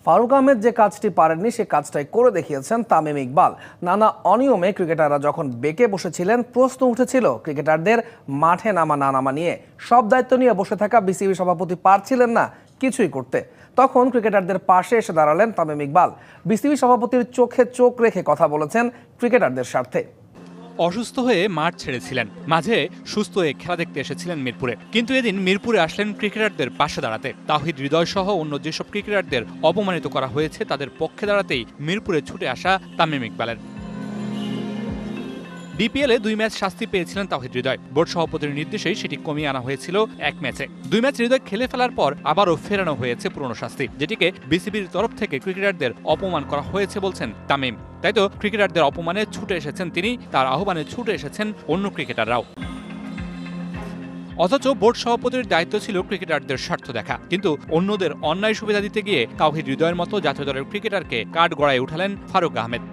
ফারুক আহমেদ যে কাজটি পারেননি সে কাজটাই করে দেখিয়েছেন তামিম ইকবাল। নানা অনিয়মে ক্রিকেটাররা যখন বেঁকে বসেছিলেন, প্রশ্ন উঠেছিল ক্রিকেটারদের মাঠে নামা না নামা নিয়ে। সব দায়িত্ব নিয়ে বসে থাকা বিসিবি সভাপতি পারছিলেন না কিছুই করতে। তখন ক্রিকেটারদের পাশে এসে দাঁড়ালেন তামিম ইকবাল। বিসিবি সভাপতির চোখে চোখ রেখে কথা বলেছেন ক্রিকেটারদের স্বার্থে। অসুস্থ হয়ে মাঠ ছেড়েছিলেন, মাঝে সুস্থ হয়ে খেলা দেখতে এসেছিলেন মিরপুরে। কিন্তু এদিন মিরপুরে আসলেন ক্রিকেটারদের পাশে দাঁড়াতে। তাওহিদ হৃদয় সহ অন্য যেসব ক্রিকেটারদের অপমানিত করা হয়েছে তাদের পক্ষে দাঁড়াতেই মিরপুরে ছুটে আসা তামিম ইকবালের। বিপিএলে 2 ম্যাচ শাস্তি পেয়েছিলেন তাওহিদ হৃদয়। বোর্ড সভাপতির নির্দেশেই সেটি কমিয়ে আনা হয়েছিল 1 ম্যাচে। 2 ম্যাচ হৃদয় খেলে ফেলার পর আবারও ফেরানো হয়েছে পুরনো শাস্তি, যেটিকে বিসিবির তরফ থেকে ক্রিকেটারদের অপমান করা হয়েছে বলছেন তামিম। তাই তো ক্রিকেটারদের অপমানে ছুটে এসেছেন তিনি, তার আহ্বানে ছুটে এসেছেন অন্য ক্রিকেটাররাও। অথচ বোর্ড সভাপতির দায়িত্ব ছিল ক্রিকেটারদের স্বার্থ দেখা, কিন্তু অন্যদের অন্যায় সুবিধা দিতে গিয়ে তাওহিদ হৃদয়ের মতো জাতীয় দলের ক্রিকেটারকে কাঠগড়ায় উঠালেন ফারুক আহমেদ।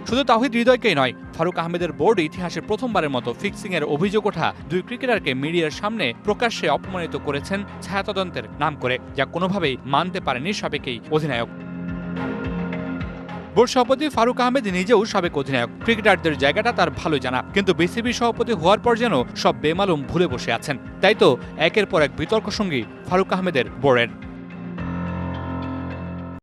শুধু তাওহিদ হৃদয়কেই নয়, ফারুক আহমেদের বোর্ড ইতিহাসে প্রথমবারের মতো ফিক্সিংয়ের অভিযোগ ওঠা 2 ক্রিকেটারকে মিডিয়ার সামনে প্রকাশ্যে অপমানিত করেছেন ছায়া তদন্তের নাম করে, যা কোনোভাবেই মানতে পারেনি সাবেক এই অধিনায়ক। বোর্ড সভাপতি ফারুক আহমেদ নিজেও সাবেক অধিনায়ক, ক্রিকেটারদের জায়গাটা তার ভালো জানা, কিন্তু বিসিবি সভাপতি হওয়ার পর যেন সব বেমালুম ভুলে বসে আছেন। তাই তো একের পর এক বিতর্ক সঙ্গী ফারুক আহমেদের বোর্ডের।